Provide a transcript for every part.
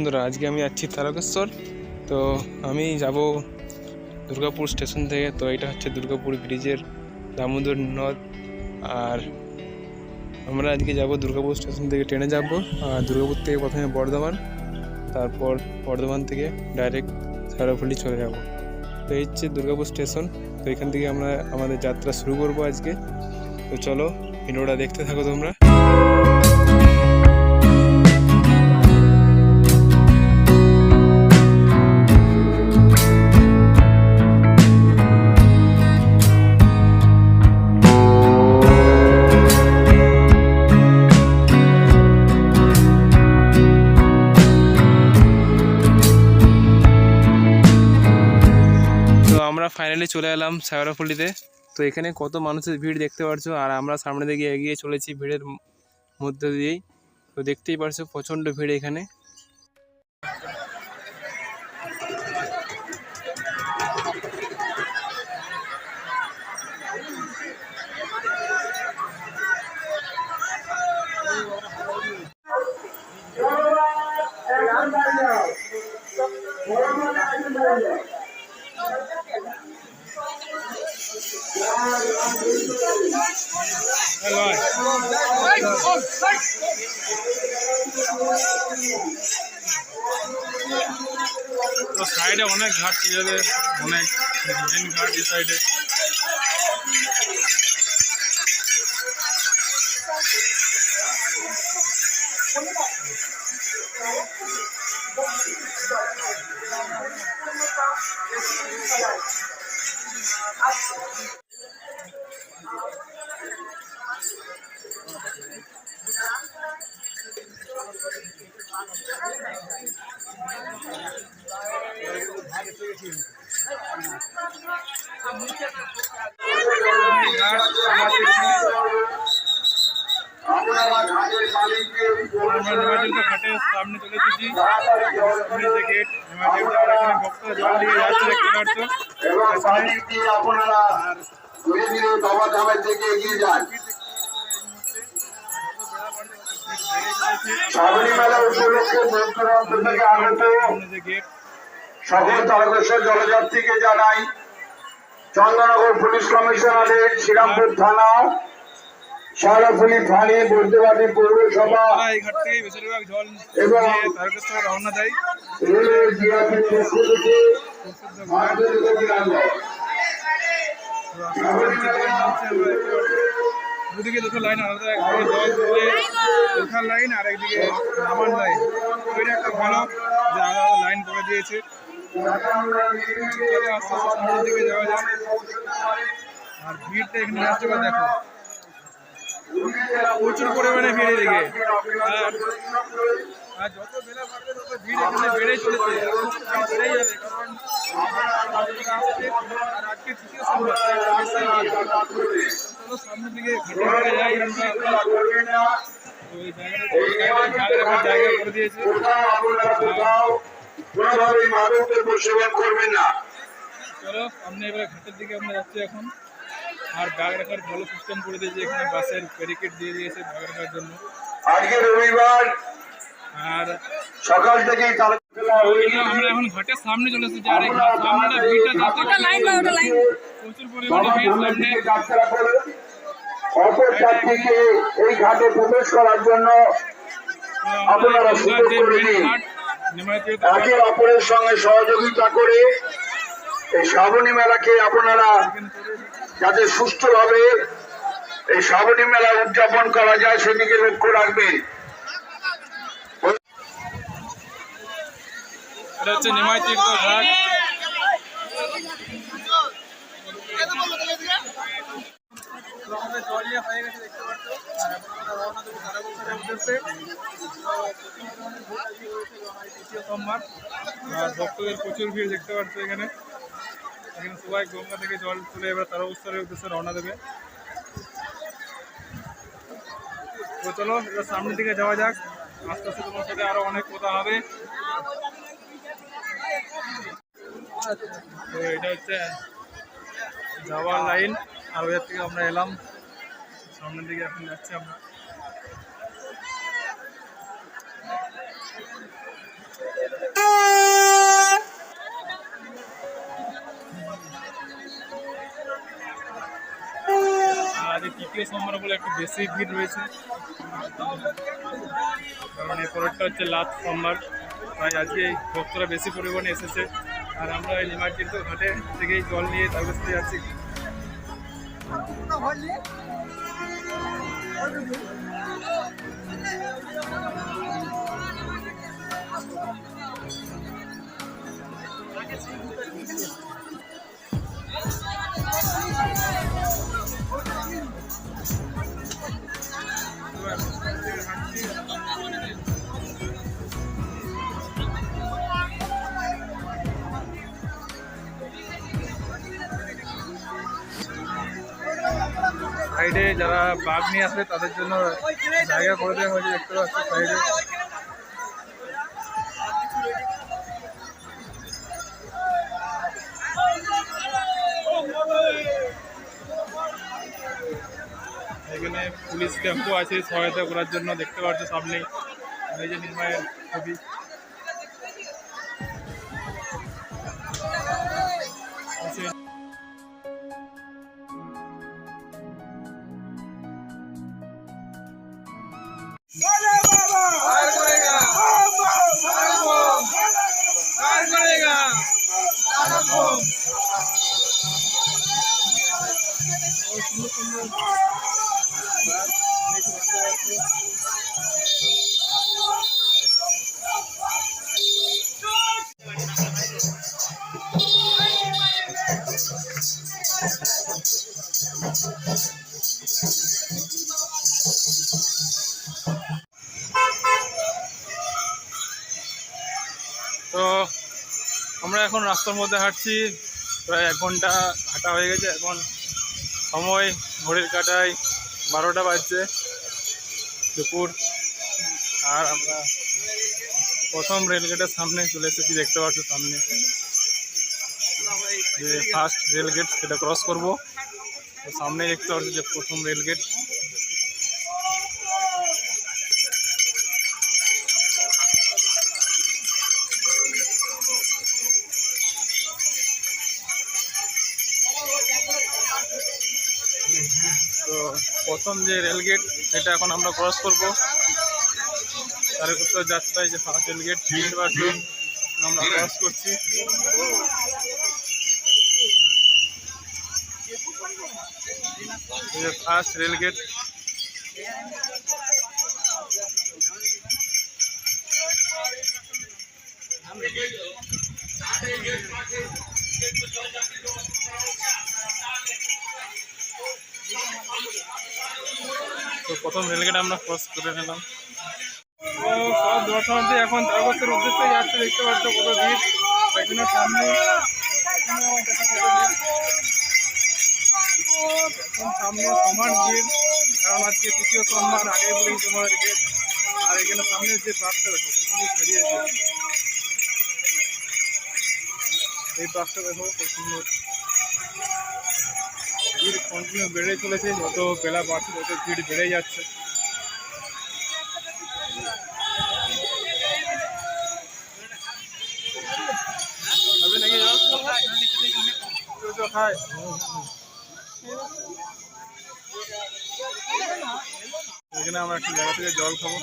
বন্ধুরা, আজকে আমি যাচ্ছি তারকেশ্বর। তো আমি যাব দুর্গাপুর স্টেশন থেকে। তো এটা হচ্ছে দুর্গাপুর ব্রিজের দামোদর নদ। আর আমরা আজকে যাব দুর্গাপুর স্টেশন থেকে ট্রেনে যাব। আর দুর্গাপুর থেকে প্রথমে বর্ধমান, তারপর বর্ধমান থেকে ডাইরেক্ট শেওড়াফুলি চলে যাব। তো এই হচ্ছে দুর্গাপুর স্টেশন। তো এখান থেকে আমরা আমাদের যাত্রা শুরু করব আজকে। তো চলো, ভিডিওটা দেখতে থাকো তোমরা। আমরা ফাইনালি চলে এলাম শেওড়াফুলিতে। তো এখানে কত মানুষের ভিড় দেখতে পারছো, আর আমরা সামনে দিকে এগিয়ে চলেছি ভিড়ের মধ্যে দিয়েই। তো দেখতেই পারছো প্রচণ্ড ভিড় এখানে। তো সাইডে অনেক ঘাট, অনেক মেন ঘাট এই সাইডে। ঘাটের সামনে চলে এসেছি, সামনে যে গেট এখানে ভক্তরা জল দিয়ে যাচ্ছে, দেখতে পাচ্ছ। সকল তারকেশ্বর জলযাত্রীকে জানাই চন্দননগর পুলিশ কমিশনারেট, শ্রীরামপুর থানা, শেওড়াফুলি ফাঁড়ি, বৈদ্যবাটী পৌরসভা এবং রওনা দেয় রেলের জিআরপির পক্ষ থেকে মাধ্যমিক অভিনন্দন। দুদিকে দুটো লাইন আলাদা, একদিকে জল তুলে ওঠার লাইন আর একদিকে নামার লাইন। ওইটা একটা ভালো যে আলাদা লাইন করে দিয়েছে। আস্তে আস্তে সামনের দিকে যাওয়া যায়। আর ভিড়টা এখানে আসতে পারে, দেখো প্রচুর পরিমাণে ভিড় এদিকে। আর যত বেলা বাড়বে তত ভিড় এখানে বেড়েই চলেছে, বেড়েই যাবে। কারণ আর আজকে তৃতীয় সোমবার, সামনের দিকে ঘাটে যাই আমরা। ওই জায়গাটা জায়গা করে দিয়েছে। চলো সামনে এবার ঘাটের দিকে আমরা যাচ্ছি এখন। আর ব্যাগ রাখার ভালো সিস্টেম করে দিয়েছে এখানে, বাসের ব্যারিকেড দিয়ে দিয়েছে ব্যাগ রাখার জন্য। আজকে রবিবার আর সকাল থেকেই আমরা এখন ঘাটের সামনে চলে এসেছি। আর সামনেটা ভিড়টা প্রচুর পরিমাণে ভিড় সামনে। অপর যাত্রীকে এই ঘাটে প্রবেশ করার জন্য আপনারা সুযোগ করে দিন। একে অপরের সঙ্গে সহযোগিতা করে এই শ্রাবণী মেলাকে আপনারা যাতে সুষ্ঠুভাবে এই শ্রাবণী মেলা উদযাপন করা যায় সেদিকে লক্ষ্য রাখবেন। এটা হচ্ছে নিমাইতীর্থ ঘাট। আমাদের জল ইয়ে হয়ে গেছে, দেখতে পাচ্ছ। আর এখন আমরা রওনা দেবো তারকেশ্বরের উদ্দেশ্যে। তৃতীয় সোমবার আর ভক্তদের প্রচুর ভিড় দেখতে পাচ্ছ এখানে। এখানে সবাই গঙ্গা থেকে জল তুলে এবার তারকেশ্বরের উদ্দেশ্যে রওনা দেবে। তো চলো এবার সামনের দিকে যাওয়া যাক। আস্তে আস্তে তোমার সাথে আরো অনেক কথা হবে। তো এটা হচ্ছে যাওয়ার লাইন। আর ওদের থেকে আমরা এলাম, সামনের দিকে এখন যাচ্ছি আমরা। দ্বিতীয় সোমবার বলে একটু বেশি ভিড় রয়েছে, কারণ এই পরেরটা হচ্ছে লাস্ট সোমবার, তাই আজকে এই ভক্তরা বেশি পরিমাণে এসেছে। আর আমরা এই নিমাইতীর্থ ঘাটে থেকেই জল নিয়ে তারপরে যাচ্ছি। সাইডে যারা বাঘ নিয়ে আসবে তাদের জন্য জায়গা করে দেওয়া হয়েছে, দেখতে পাচ্ছি সাইডে। এখানে পুলিশ ক্যাম্পও আছে সহায়তা করার জন্য, দেখতে পাচ্ছ সামনে এই যে নির্মাণের ছবি। তো আমরা এখন রাস্তার মধ্যে হাঁটছি, প্রায় 1 ঘন্টা হাঁটা হয়ে গেছে। এখন সময় ঘড়ির কাঁটায় 12টা বাজছে দুপুর। আর আমরা প্রথম রেলগেটের সামনে চলে এসেছি, দেখতে পাচ্ছ সামনে যে ফার্স্ট রেলগেট, সেটা ক্রস করব। তো সামনে দেখতে পাচ্ছ যে প্রথম রেলগেট। তো প্রথম যে রেলগেট সেটা এখন আমরা ক্রস করব। তারপর যাত্রায় যে ফার্স্ট রেলগেট আমরা ক্রস করছি। First rail gate. তো প্রথম রেলগেট আমরা ক্রস করে নিলাম। তো সব দর্শনার্থী এখন তারকেশ্বর উদ্দেশ্যে যাচ্ছে, দেখতে পাচ্ছ কত ভিড় এখানে সামনে। এখন সামনে সমান ভিড়, কারণ আজকে তৃতীয় সোমবার, আগে বলেই তোমাদেরকে। আর এখানে সামনে যে বাসটা দেখো প্রথমে ছাড়িয়েছে, এই বাসটা দেখো খুব সুন্দর। ভিড় কন্টিনিউ বেড়ে চলেছে, যত বেলা বাড়ছে তত ভিড় বেড়ে যাচ্ছে। এখানে আমরা একটা জায়গা থেকে জল খাবো।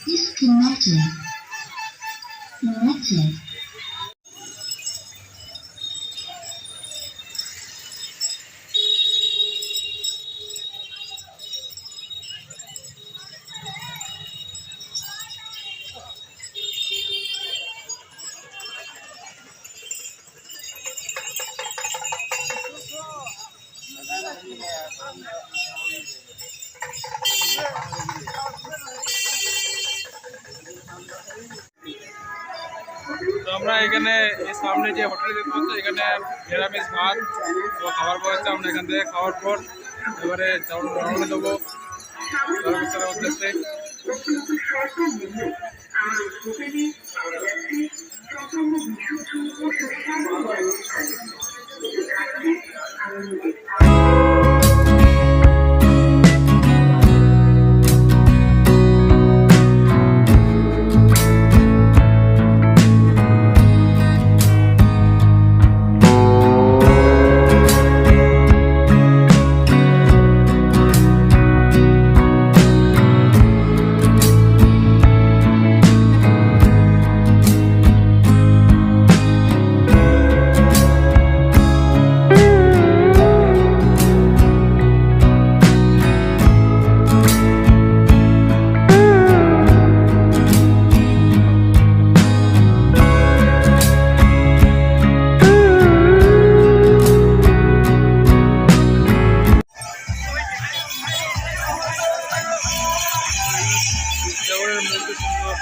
Disconnected. Connected. তো আমরা এখানে এই সামনে যে হোটেলে দেখতে পাচ্ছি, এখানে নিরামিষ ভাত ও খাবার পাওয়া যাচ্ছে। আমরা এখান থেকে খাওয়ার পর এবারে রওনা দেবো তারকেশ্বরের উদ্দেশ্যে। দেওয়ালের মধ্যে সুন্দর।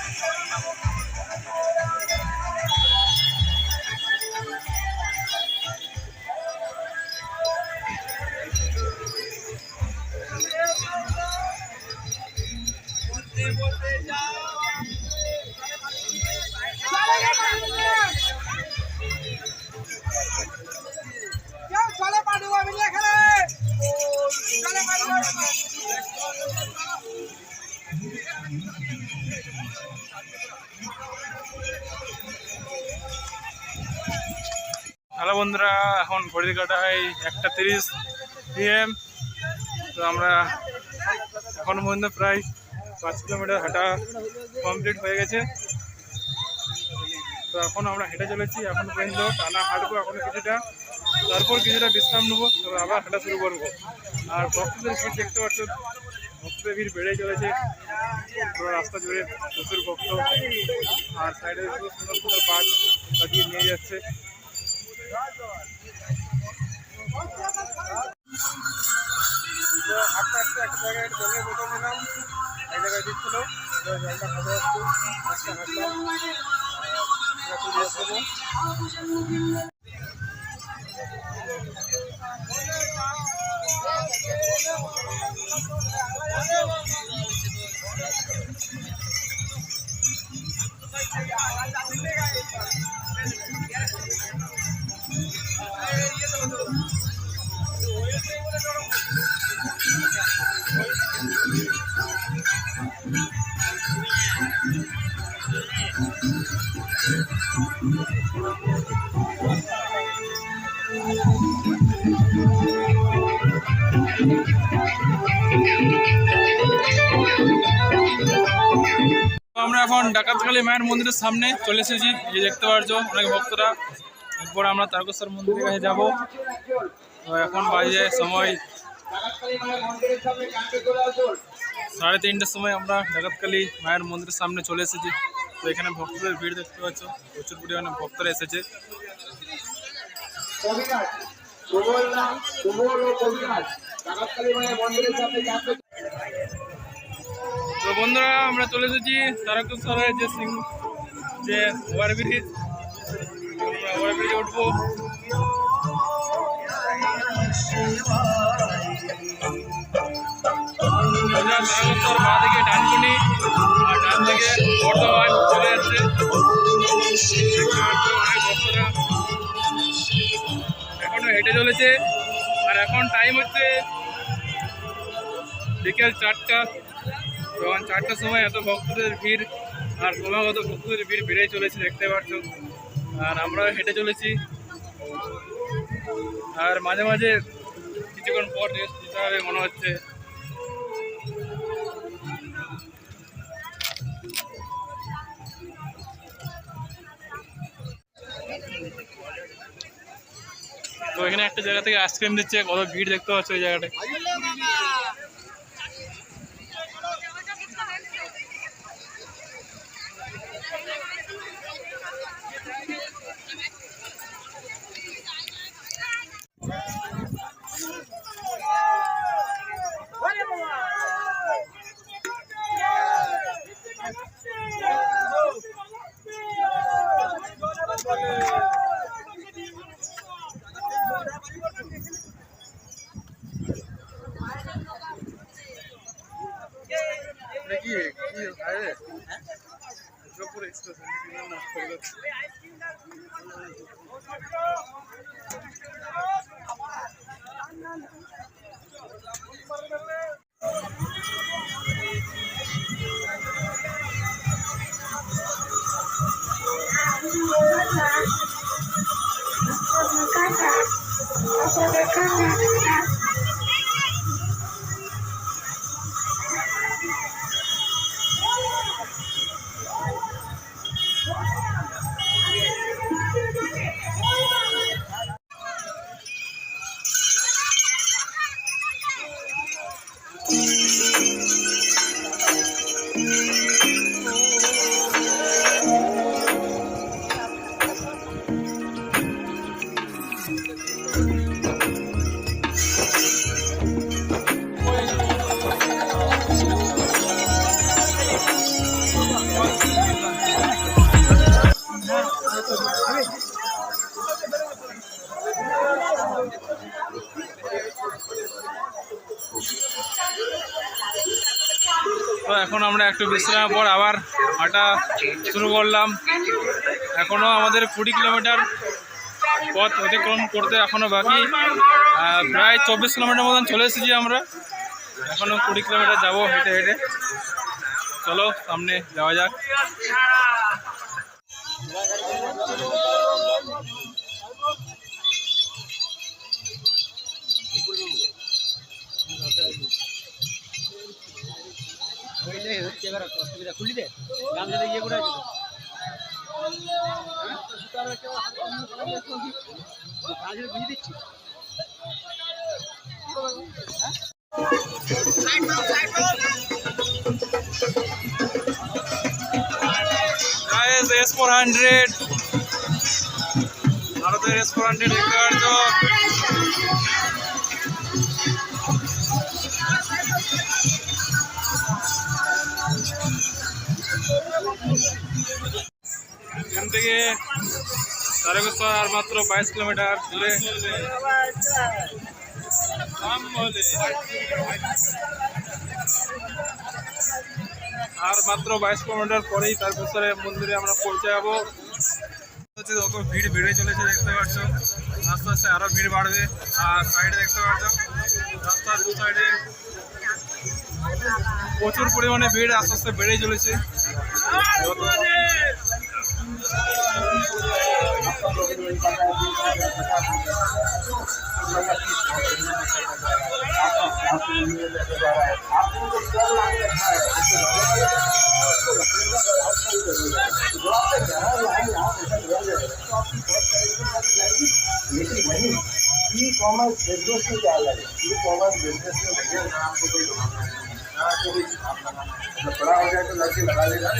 হ্যালো বন্ধুরা, এখন ঘড়ির কাটায় 1:30 PM। তো আমরা এখন পর্যন্ত প্রায় 5 কিলোমিটার হাঁটা কমপ্লিট হয়ে গেছে। তো এখন আমরা হেঁটে চলেছি, এখন পর্যন্ত টানা হাঁটবো এখনো কিছুটা, তারপর কিছুটা বিশ্রাম নেবো, তারপর আবার হাঁটা শুরু করবো। আর ভক্তদের ভিড় দেখতে পাচ্ছ, ভক্তদের ভিড় বেড়েই চলেছে পুরো রাস্তা জুড়ে, প্রচুর ভক্ত। আর সাইডে সুন্দর সুন্দর পার্ক সাজিয়ে নিয়ে যাচ্ছে। তো হাঁটতে হাঁটতে একটা জায়গায় জলের বোতল নিলাম, এক জায়গায় দিচ্ছিল, জলটা খাবো একটু, হাঁটলাম। আমরা এখন ডাকাতখালী মায়ের মন্দিরের সামনে চলে এসেছি, এই দেখতে পাচ্ছ অনেক ভক্তরা। এরপর আমরা তারকেশ্বর মন্দিরের কাছে যাব। তো এখন বাজে সময় 3:30টার সময় আমরা ডাকাতখালী মায়ের মন্দিরের সামনে চলে এসেছি। তো এখানে ভক্তদের ভিড় দেখতে পাচ্ছ, প্রচুর পরিমাণে ভক্তরা এসেছে। তো বন্ধুরা, আমরা চলে এসেছি তারকেশ্বরের যে ওভারব্রিজ, ওভারব্রিজে উঠবো। তারকেশ্বর বাঁ দিকে ডানকুনি আর ডান দিকে বর্ধমান চলে যাচ্ছে। অনেক ভক্তরা এখনো হেঁটে চলেছে। আর এখন টাইম হচ্ছে বিকেল 4টা। যখন 4টার সময় এত ভক্তদের ভিড় আর ক্রমাগত ভক্তদের ভিড় বেড়েই চলেছে, দেখতে পাচ্ছ। আর আমরা হেঁটে চলেছি, আর মাঝে মাঝে কিছুক্ষণ পর রেস্ট দিতে হবে মনে হচ্ছে। তো এখানে একটা জায়গা থেকে আইসক্রিম দিচ্ছে, কত ভিড় দেখতে পাচ্ছ এই জায়গাটায়। কি কি আরে জয়পুর এক্সপ্রেস তো এখন আমরা একটু বিশ্রামের পর আবার হাঁটা শুরু করলাম। এখনও আমাদের 20 কিলোমিটার পথ অতিক্রম করতে এখনও বাকি। প্রায় 24 কিলোমিটার মতন চলে এসেছি আমরা। এখনও 20 কিলোমিটার যাবো হেঁটে হেঁটে। চলো সামনে যাওয়া যাক। S400 ভারতের S400 দেখতে পাচ্ছ। এখান থেকে তারকেশ্বর আর মাত্র 22 কিলোমিটার দূরে। আর মাত্র 22 কিলোমিটার পরেই তারকেশ্বরের মন্দিরে আমরা পৌঁছে যাবো। যত ভিড় বেড়ে চলেছে দেখতে পাচ্ছ, আস্তে আস্তে আরো ভিড় বাড়বে। আর সাইডে দেখতে পাচ্ছ রাস্তার দু সাইডে প্রচুর পরিমাণে ভিড় আস্তে আস্তে বেড়েই চলেছে। लेकिन वही ई कॉमर्स बिजनेस में क्या अलग है? ई कॉमर्स बिजनेस में भैया आपको कोई बड़ा हो जाए तो लड़के लगा लेगा।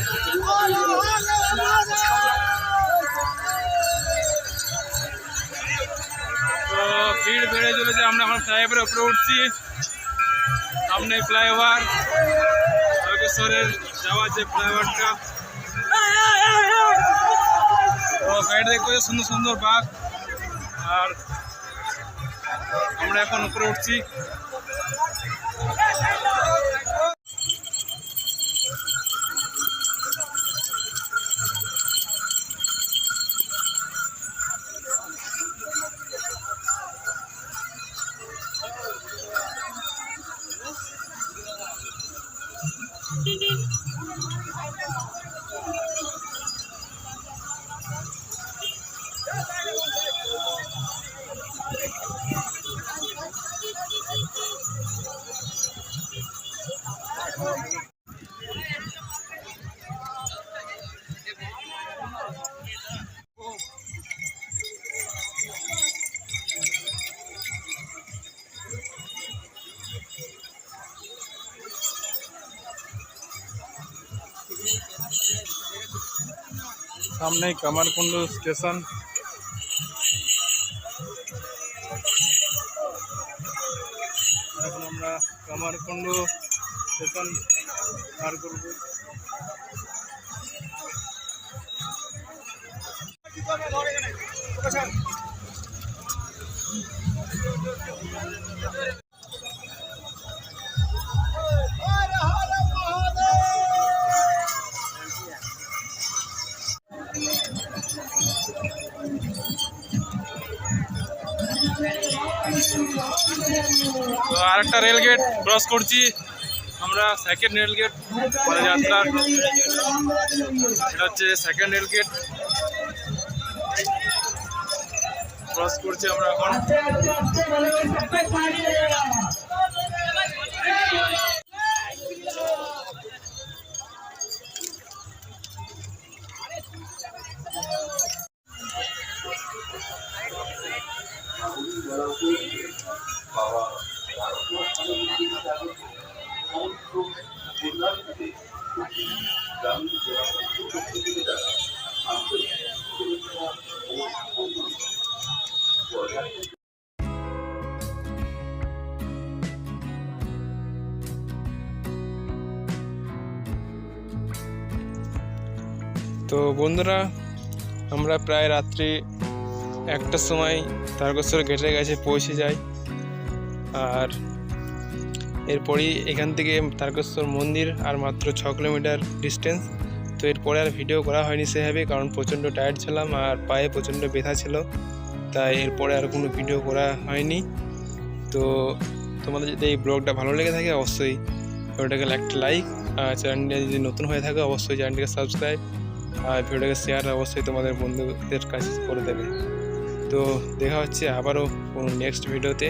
তো ভিড় বেড়ে চলেছে। আমরা এখন ফ্লাইওভারের উপরে উঠছি। সামনে ফ্লাইওভার, তারকেশ্বরের যাওয়ার যে ফ্লাইওভারটা। তো সাইডে দেখতে পাচ্ছি সুন্দর সুন্দর বাঘ। আর আমরা এখন উপরে উঠছি। सामने कमरकुंडू स्टेशन। এখন আমরা কমরকুন্ডু স্টেশন পার করব। ক্রস করছি আমরা সেকেন্ড রেল গেট পদযাত্রার। এটা হচ্ছে সেকেন্ড রেল গেট, ক্রস করছি আমরা এখন। তো বন্ধুরা, আমরা প্রায় রাত্রি 1টার সময় তারকেশ্বর গেটের কাছে পৌঁছে যাই। আর এরপরই এখান থেকে তারকেশ্বর মন্দির আর মাত্র 6 কিলোমিটার ডিস্টেন্স। তো এরপরে আর ভিডিও করা হয়নি সেভাবে, কারণ প্রচণ্ড টায়ার্ড ছিলাম আর পায়ে প্রচণ্ড ব্যথা ছিল, তাই এরপরে আর কোনো ভিডিও করা হয়নি। তো তোমাদের যদি এই ব্লগটা ভালো লেগে থাকে অবশ্যই ভিডিওটাকে একটা লাইক, আর চ্যানেলটা যদি নতুন হয়ে থাকে অবশ্যই চ্যানেলটাকে সাবস্ক্রাইব, আর ভিডিওটাকে শেয়ার অবশ্যই তোমাদের বন্ধুদের কাছে করে দেবে। তো দেখা হচ্ছে আবারও কোনো নেক্সট ভিডিওতে।